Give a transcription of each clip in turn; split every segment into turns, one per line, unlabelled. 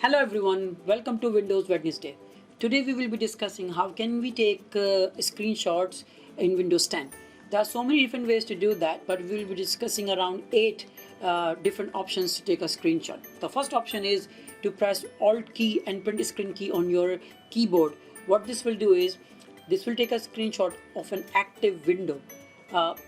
Hello everyone, welcome to Windows Wednesday. Today we will be discussing how can we take screenshots in Windows 10. There are so many different ways to do that, but we will be discussing around 8 different options to take a screenshot. The first option is to press Alt key and print screen key on your keyboard. What this will do is, this will take a screenshot of an active window.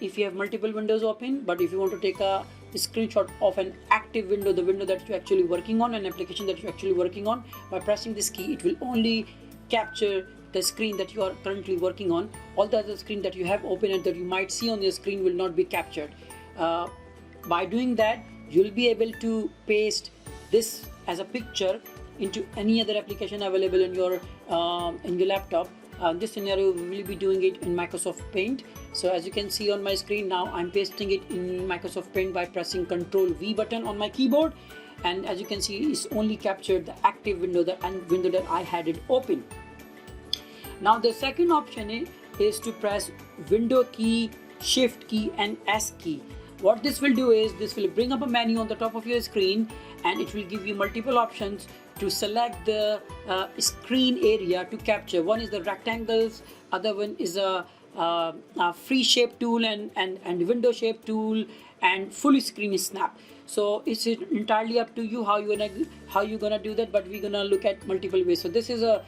If you have multiple windows open, but if you want to take a screenshot of an active window, the window that you're actually working on, an application that you're actually working on, by pressing this key, it will only capture the screen that you are currently working on. All the other screen that you have open and that you might see on your screen will not be captured. By doing that, you'll be able to paste this as a picture into any other application available in your laptop. In this scenario, we will be doing it in Microsoft Paint. So as you can see on my screen now, I'm pasting it in Microsoft Paint by pressing Ctrl V button on my keyboard. And as you can see, it's only captured the active window, the window that I had it open. Now the second option is to press Window key, Shift key and S key. What this will do is, this will bring up a menu on the top of your screen and it will give you multiple options to select the screen area to capture. One is the rectangles, other one is a free shape tool and window shape tool and full screen snap. So it's entirely up to you how you're gonna do that, but we're gonna look at multiple ways. So this is a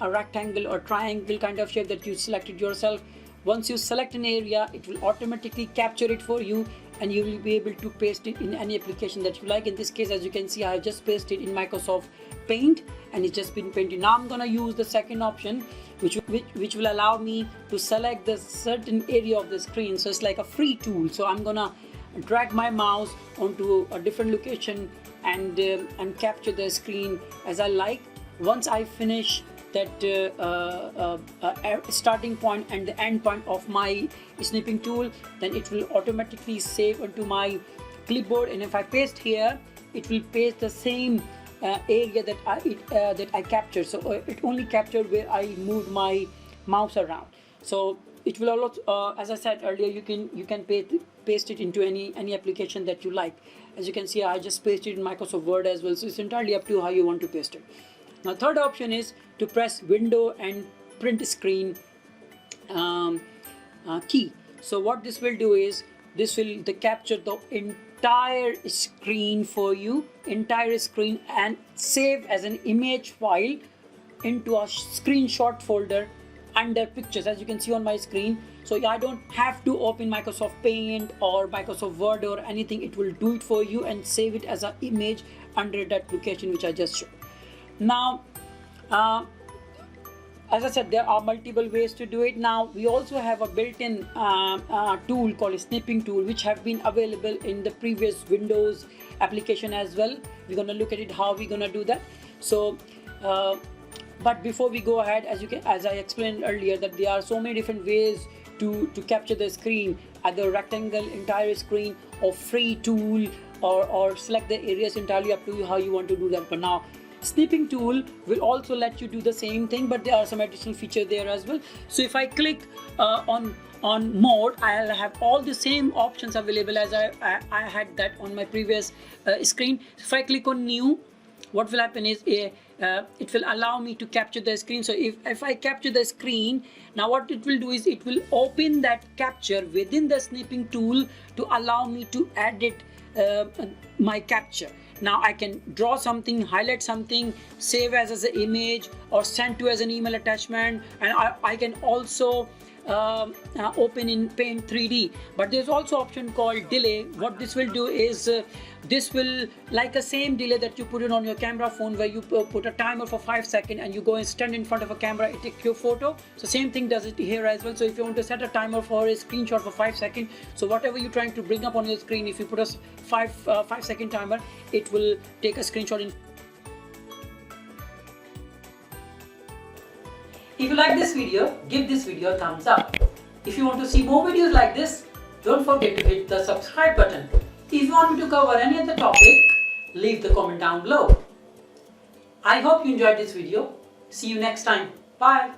rectangle or triangle kind of shape that you selected yourself. Once you select an area, it will automatically capture it for you and you will be able to paste it in any application that you like. In this case, as you can see, I just pasted it in Microsoft Paint and it's just been painted. Now I'm gonna use the second option, which will allow me to select the certain area of the screen. So it's like a free tool. So I'm gonna drag my mouse onto a different location and capture the screen as I like. Once I finish that starting point and the end point of my snipping tool, then it will automatically save onto my clipboard, and if I paste here, it will paste the same area that I captured. So it only captured where I moved my mouse around. So it will also, as I said earlier, you can paste it into any application that you like. As you can see, I just pasted it in Microsoft Word as well. So it's entirely up to how you want to paste it. Now third option is to press Window and print screen key. So what this will do is, this will capture the entire screen for you, entire screen, and save as an image file into a screenshot folder under pictures, as you can see on my screen. So I don't have to open Microsoft Paint or Microsoft Word or anything. It will do it for you and save it as an image under that location which I just showed. Now as I said, there are multiple ways to do it. Now we also have a built-in tool called a snipping tool, which have been available in the previous Windows application as well. We're going to look at it, how we're going to do that. So but before we go ahead, as I explained earlier, that there are so many different ways to capture the screen, either rectangle, entire screen, or free tool, or select the areas. Entirely up to you how you want to do that. But now snipping tool will also let you do the same thing, but there are some additional features there as well. So if I click on mode, I'll have all the same options available as I had that on my previous screen. If I click on new, what will happen is it will allow me to capture the screen. So if I capture the screen, now what it will do is, it will open that capture within the snipping tool to allow me to edit my capture. Now I can draw something, highlight something, save as an image, or send to as an email attachment, and I can also open in Paint 3D. But there's also option called delay. What this will do is, this will, like a same delay that you put it on your camera phone, where you put a timer for 5 seconds and you go and stand in front of a camera and take your photo. So same thing does it here as well. So if you want to set a timer for a screenshot for 5 seconds, so whatever you're trying to bring up on your screen, if you put a 5 second timer, it will take a screenshot in. If you like this video, give this video a thumbs up. If you want to see more videos like this, don't forget to hit the subscribe button. If you want me to cover any other topic, leave the comment down below. I hope you enjoyed this video. See you next time. Bye.